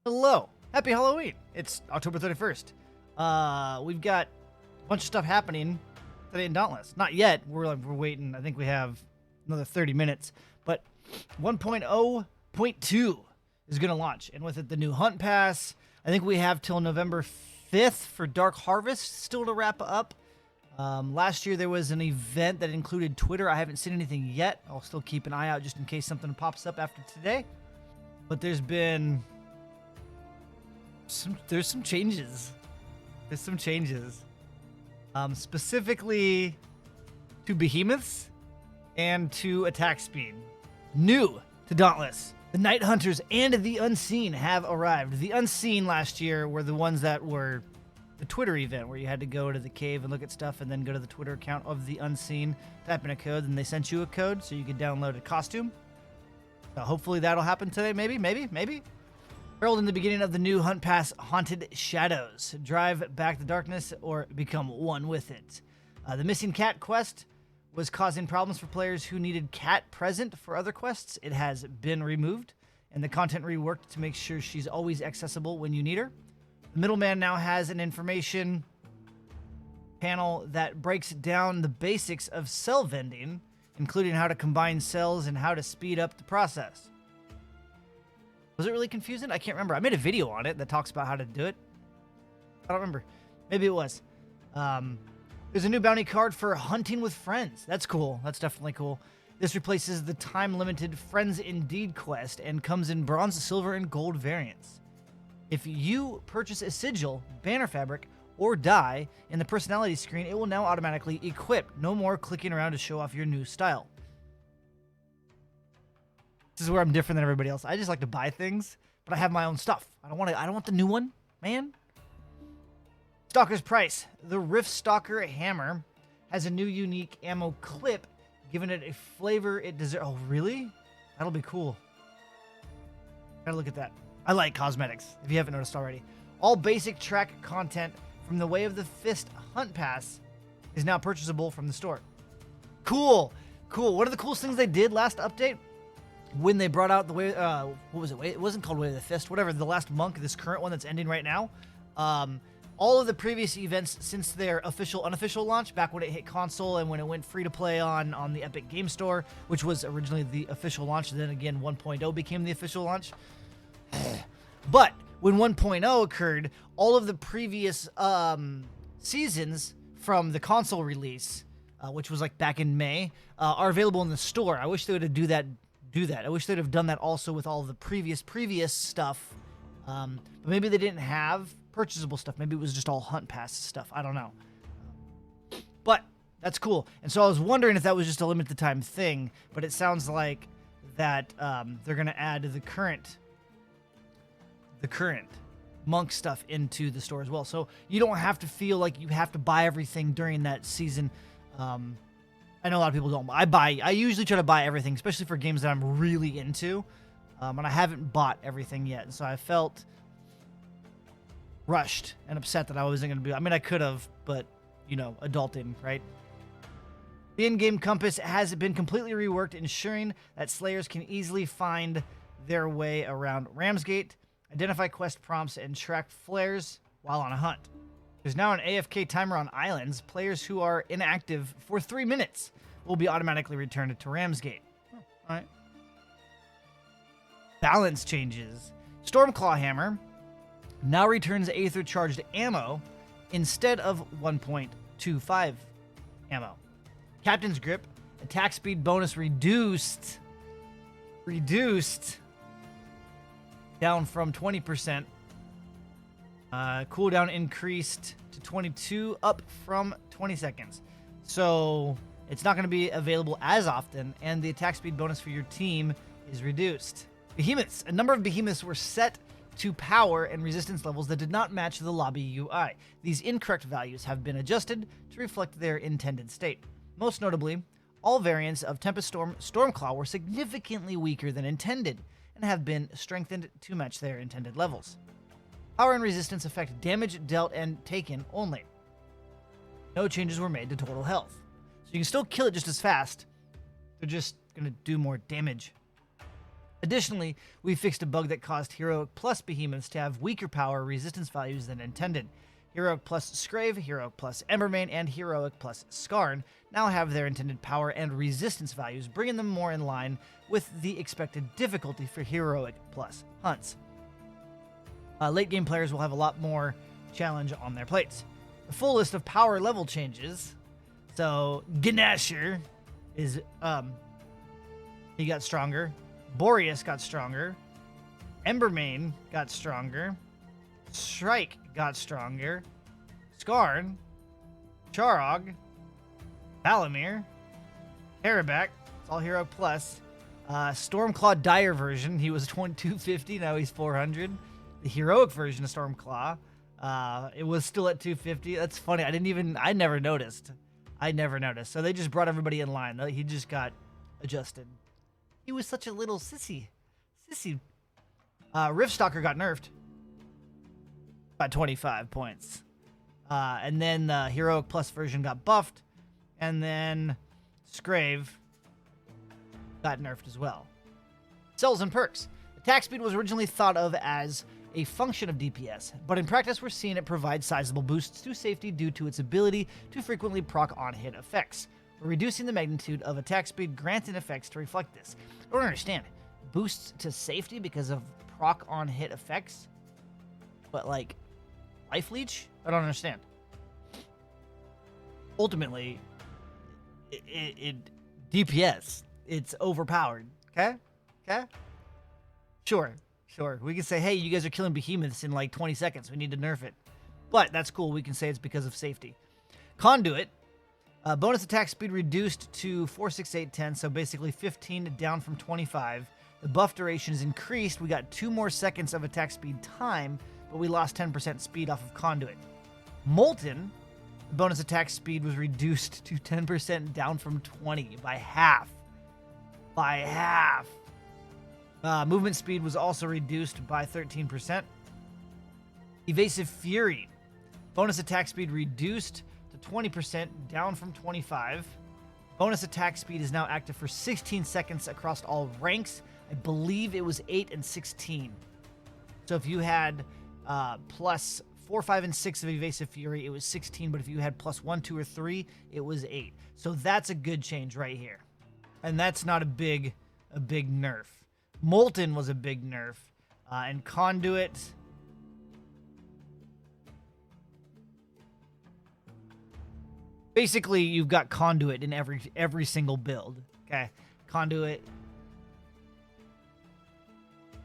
Hello. Happy Halloween. It's October 31st. We've got a bunch of stuff happening today in Dauntless. Not yet. We're waiting. I think we have another 30 minutes. But 1.0.2 is going to launch. And with it, the new Hunt Pass. I think we have till November 5th for Dark Harvest still to wrap up. Last year, there was an event that included Twitter. I haven't seen anything yet. I'll still keep an eye out just in case something pops up after today. But there's been... There's some changes. Specifically to Behemoths and to attack speed. New to Dauntless. The Night Hunters and the Unseen have arrived. The Unseen last year were the ones that were the Twitter event where you had to go to the cave and look at stuff and then go to the Twitter account of the Unseen, type in a code, and they sent you a code so you could download a costume. So hopefully that'll happen today. Maybe. Herald in the beginning of the new Hunt Pass, Haunted Shadows. Drive back the darkness or become one with it. The Missing Cat quest was causing problems for players who needed cat present for other quests. It has been removed, and the content reworked to make sure she's always accessible when you need her. The middleman now has an information panel that breaks down the basics of cell vending, including how to combine cells and how to speed up the process. Was it really confusing? I can't remember. I made a video on it that talks about how to do it. I don't remember. Maybe it was. There's a new bounty card for hunting with friends. That's cool. That's definitely cool. This replaces the time-limited Friends Indeed quest and comes in bronze, silver, and gold variants. If you purchase a sigil, banner fabric, or dye in the personality screen, it will now automatically equip. No more clicking around to show off your new style. This is where I'm different than everybody else. I just like to buy things, but I have my own stuff. I don't want the new one, man. Stalker's price. The Rift Stalker hammer has a new unique ammo clip, giving it a flavor it deserves. Oh, really? That'll be cool. Gotta look at that. I like cosmetics, if you haven't noticed already. All basic track content from the Way of the Fist Hunt Pass is now purchasable from the store. Cool. One of the coolest things they did last update, when they brought out the way, what was it? It wasn't called Way of the Fist, whatever, the last monk, this current one that's ending right now. All of the previous events since their unofficial launch, back when it hit console and when it went free to play on the Epic Game Store, which was originally the official launch, and then again 1.0 became the official launch. But when 1.0 occurred, all of the previous seasons from the console release, which was like back in May, are available in the store. I wish they would do that. I wish they'd have done that also with all of the previous stuff. But maybe they didn't have purchasable stuff. Maybe it was just all Hunt Pass stuff. I don't know. But that's cool. And so I was wondering if that was just a limited time thing. But it sounds like that they're going to add the current monk stuff into the store as well. So you don't have to feel like you have to buy everything during that season. I know a lot of people don't. I usually try to buy everything, especially for games that I'm really into. And I haven't bought everything yet. So I felt rushed and upset that I wasn't going to be. I mean, I could have, but, adulting, right? The in-game compass has been completely reworked, ensuring that Slayers can easily find their way around Ramsgate, identify quest prompts, and track flares while on a hunt. There's now an AFK timer on islands. Players who are inactive for 3 minutes will be automatically returned to Ramsgate. Oh, all right. Balance changes. Stormclaw Hammer now returns Aether Charged ammo instead of 1.25 ammo. Captain's Grip, attack speed bonus reduced down from 20%. Cooldown increased to 22, up from 20 seconds. So it's not going to be available as often, and the attack speed bonus for your team is reduced. Behemoths. A number of behemoths were set to power and resistance levels that did not match the lobby UI. These incorrect values have been adjusted to reflect their intended state. Most notably, all variants of Tempest Storm Stormclaw were significantly weaker than intended and have been strengthened to match their intended levels. Power and resistance affect damage dealt and taken only. No changes were made to total health. So you can still kill it just as fast. They're just going to do more damage. Additionally, we fixed a bug that caused Heroic Plus Behemoths to have weaker power resistance values than intended. Heroic Plus Scrave, Heroic Plus Embermane, and Heroic Plus Skarn now have their intended power and resistance values, bringing them more in line with the expected difficulty for Heroic Plus hunts. Late game players will have a lot more challenge on their plates. The full list of power level changes. So Gnasher is he got stronger. Boreas got stronger. Embermane got stronger. Strike got stronger. Skarn, Charog, Valamir, Karabac, it's all Hero Plus. Stormclaw Dire version, he was 250, now he's 400. The heroic version of Stormclaw, it was still at 250. That's funny. I never noticed. So they just brought everybody in line. He just got adjusted. He was such a little sissy. Riftstalker got nerfed by 25 points. And then the Heroic Plus version got buffed. And then Scrave got nerfed as well. Cells and perks. Attack speed was originally thought of as a function of DPS, but in practice we're seeing it provide sizable boosts to safety due to its ability to frequently proc on-hit effects. We're reducing the magnitude of attack speed granted effects to reflect this. I don't understand. Boosts to safety because of proc on-hit effects? But like, life leech? I don't understand. Ultimately, DPS, it's overpowered. Okay? Sure. We can say, hey, you guys are killing behemoths in like 20 seconds. We need to nerf it. But that's cool. We can say it's because of safety. Conduit. Bonus attack speed reduced to 4, 6, 8, 10. So basically 15 down from 25. The buff duration is increased. We got 2 more seconds of attack speed time, but we lost 10% speed off of Conduit. Molten. Bonus attack speed was reduced to 10% down from 20 by half. Movement speed was also reduced by 13%. Evasive Fury. Bonus attack speed reduced to 20%, down from 25. Bonus attack speed is now active for 16 seconds across all ranks. I believe it was 8 and 16. So if you had plus 4, 5, and 6 of Evasive Fury, it was 16. But if you had plus 1, 2, or 3, it was 8. So that's a good change right here. And that's not a big nerf. Molten was a big nerf. And Conduit... Basically, you've got Conduit in every single build. Okay, Conduit.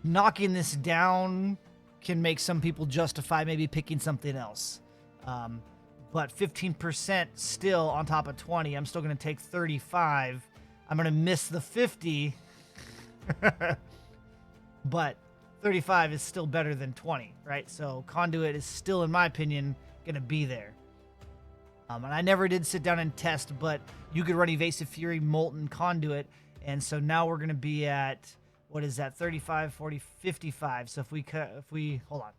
Knocking this down can make some people justify maybe picking something else. But 15% still on top of 20. I'm still going to take 35. I'm going to miss the 50. But 35 is still better than 20, right? So Conduit is still, in my opinion, going to be there. And I never did sit down and test, but you could run Evasive Fury, Molten, Conduit. And so now we're going to be at, what is that, 35, 40, 55. So if we hold on.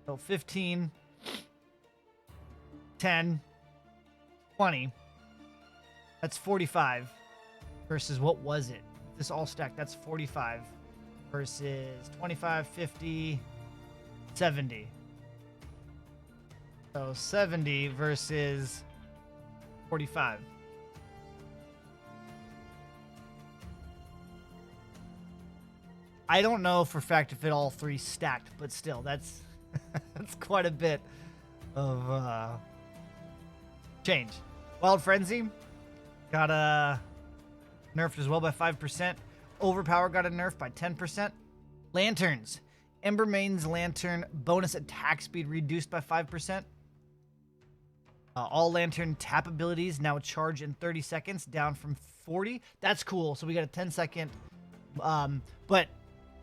So 15, 10, 20. That's 45 versus what was it? This all stacked, that's 45 versus 25, 50, 70. So 70 versus 45. I don't know for a fact if it all three stacked, but still, that's that's quite a bit of change. Wild Frenzy got nerfed as well by 5%. Overpower got a nerf by 10%. Lanterns. Embermane's Lantern bonus attack speed reduced by 5%. All Lantern tap abilities now charge in 30 seconds, down from 40. That's cool. So we got a 10-second. But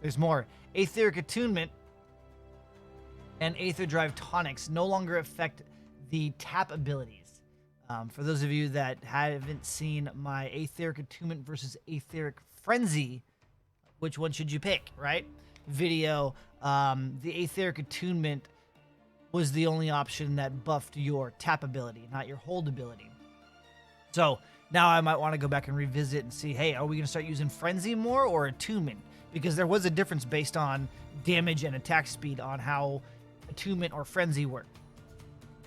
there's more. Aetheric Attunement and Aether Drive Tonics no longer affect the tap abilities. For those of you that haven't seen my Aetheric Attunement versus Aetheric Frenzy, which one should you pick, right? Video, the Aetheric Attunement was the only option that buffed your tap ability, not your hold ability. So Now I might want to go back and revisit and see, hey, are we going to start using Frenzy more or Attunement? Because there was a difference based on damage and attack speed on how Attunement or Frenzy worked.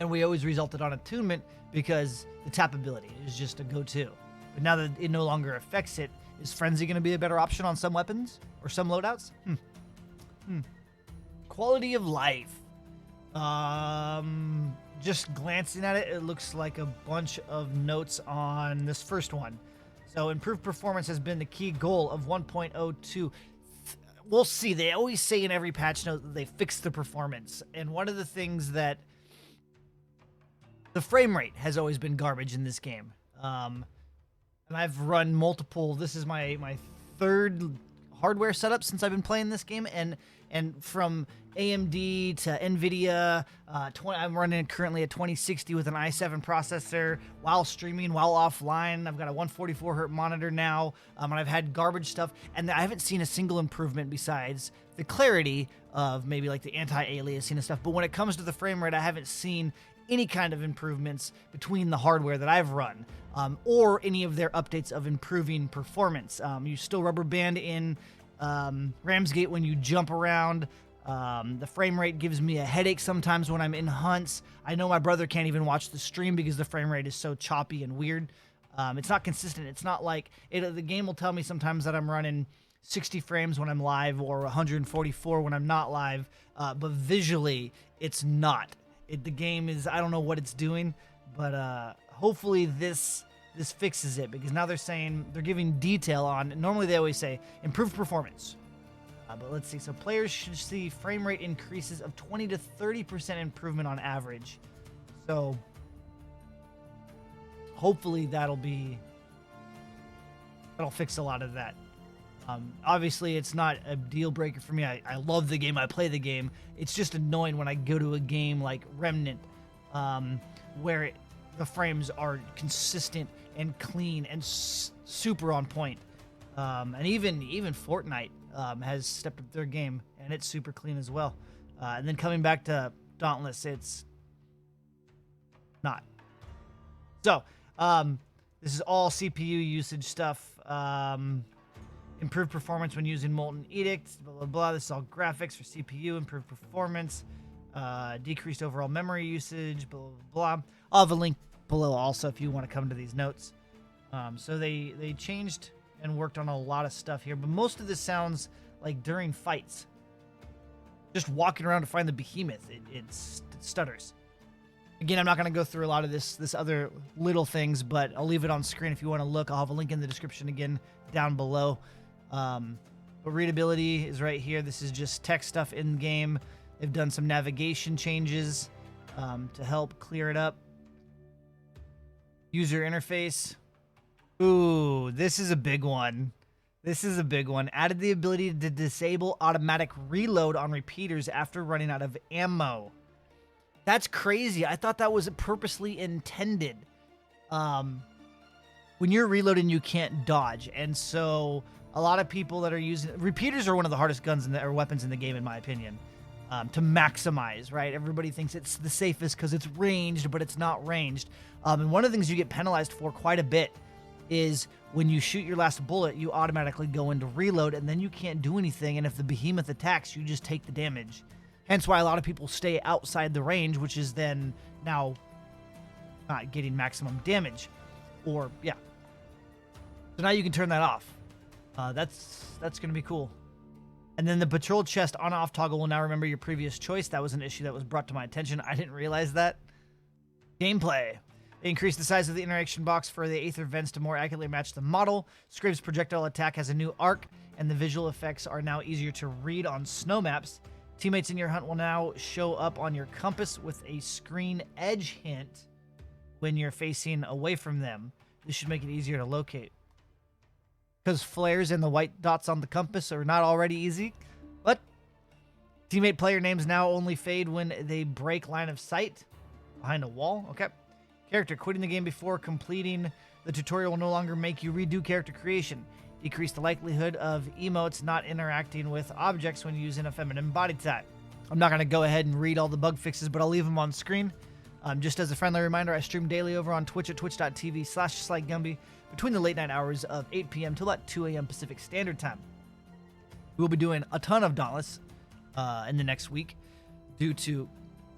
And we always resulted on Attunement because the tap ability is just a go-to. But now that it no longer affects it, is Frenzy going to be a better option on some weapons or some loadouts? Quality of life. Just glancing at it, it looks like a bunch of notes on this first one. So improved performance has been the key goal of 1.02. We'll see. They always say in every patch note that they fix the performance. And one of the things that the frame rate has always been garbage in this game. And I've run multiple. This is my third hardware setup since I've been playing this game, and from AMD to NVIDIA, I'm running currently a 2060 with an i7 processor while streaming, while offline. I've got a 144 Hz monitor now, and I've had garbage stuff, and I haven't seen a single improvement besides the clarity of maybe like the anti-aliasing and stuff. But when it comes to the frame rate, I haven't seen any kind of improvements between the hardware that I've run, or any of their updates of improving performance. You still rubber band in Ramsgate when you jump around. The frame rate gives me a headache sometimes when I'm in hunts. I know my brother can't even watch the stream because the frame rate is so choppy and weird. It's not consistent. It's not like the game will tell me sometimes that I'm running 60 frames when I'm live or 144 when I'm not live, but visually it's not. The game is, I don't know what it's doing, but hopefully this fixes it, because now they're saying, they're giving detail on, normally they always say improved performance. But let's see, so players should see frame rate increases of 20 to 30% improvement on average. So hopefully that'll fix a lot of that. Obviously, it's not a deal breaker for me. I love the game. I play the game. It's just annoying when I go to a game like Remnant, where the frames are consistent and clean and super on point. And even Fortnite has stepped up their game, and it's super clean as well. And then coming back to Dauntless, it's not. So this is all CPU usage stuff. Improved performance when using Molten Edicts, blah, blah, blah. This is all graphics for CPU, improved performance, decreased overall memory usage, blah, blah, blah. I'll have a link below also if you want to come to these notes. So they changed and worked on a lot of stuff here, but most of this sounds like during fights. Just walking around to find the behemoth, it stutters. Again, I'm not going to go through a lot of this other little things, but I'll leave it on screen if you want to look. I'll have a link in the description again down below. But readability is right here. This is just text stuff in game. They've done some navigation changes to help clear it up. User interface. Ooh, this is a big one. This is a big one. Added the ability to disable automatic reload on repeaters after running out of ammo. That's crazy. I thought that was purposely intended. When you're reloading, you can't dodge. And so a lot of people that are using... Repeaters are one of the hardest guns or weapons in the game, in my opinion, to maximize, right? Everybody thinks it's the safest because it's ranged, but it's not ranged. And one of the things you get penalized for quite a bit is when you shoot your last bullet, you automatically go into reload, and then you can't do anything. And if the behemoth attacks, you just take the damage. Hence why a lot of people stay outside the range, which is then now not getting maximum damage. Or, yeah. So now you can turn that off. That's going to be cool. And then the patrol chest on-off toggle will now remember your previous choice. That was an issue that was brought to my attention. I didn't realize that. Gameplay. They increased the size of the interaction box for the Aether vents to more accurately match the model. Scrape's projectile attack has a new arc, and the visual effects are now easier to read on snow maps. Teammates in your hunt will now show up on your compass with a screen edge hint when you're facing away from them. This should make it easier to locate. Because flares and the white dots on the compass are not already easy. But teammate player names now only fade when they break line of sight behind a wall. Okay. Character quitting the game before completing the tutorial will no longer make you redo character creation. Decrease the likelihood of emotes not interacting with objects when using a feminine body type. I'm not going to go ahead and read all the bug fixes, but I'll leave them on screen. Just as a friendly reminder, I stream daily over on Twitch at twitch.tv/SlyGumbi between the late night hours of 8 p.m. till about 2 a.m. Pacific Standard Time. We'll be doing a ton of Dauntless in the next week due to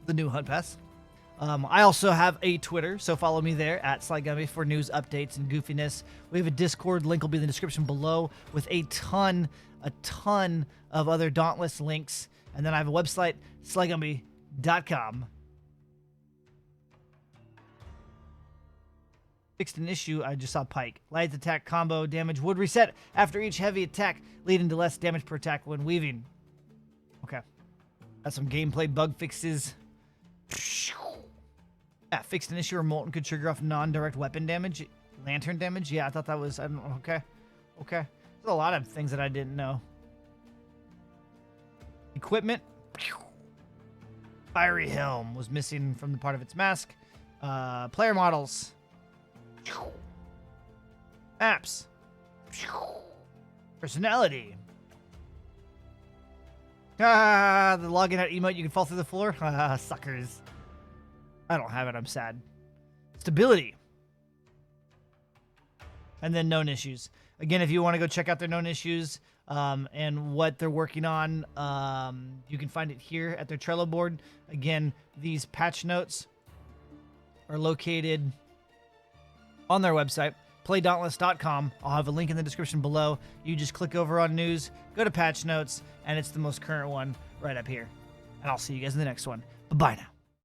the new Hunt Pass. I also have a Twitter, so follow me there at SlyGumbi for news, updates, and goofiness. We have a Discord, link will be in the description below, with a ton of other Dauntless links. And then I have a website, SlyGumbi.com. Fixed an issue, I just saw Pike. Light attack combo damage would reset after each heavy attack, leading to less damage per attack when weaving. Okay. That's some gameplay bug fixes. Yeah, fixed an issue where Molten could trigger off non-direct weapon damage. Lantern damage? Yeah, I thought that was... I don't know. Okay. Okay. There's a lot of things that I didn't know. Equipment. Fiery Helm was missing from the part of its mask. Player models. Apps. Personality. The login out emote, you can fall through the floor. Suckers. I don't have it, I'm sad. Stability. And then known issues. Again, if you want to go check out their known issues and what they're working on, you can find it here at their Trello board. Again, these patch notes are located on their website, playdauntless.com. I'll have a link in the description below. You just click over on news, go to patch notes, and it's the most current one right up here. And I'll see you guys in the next one. Bye-bye now.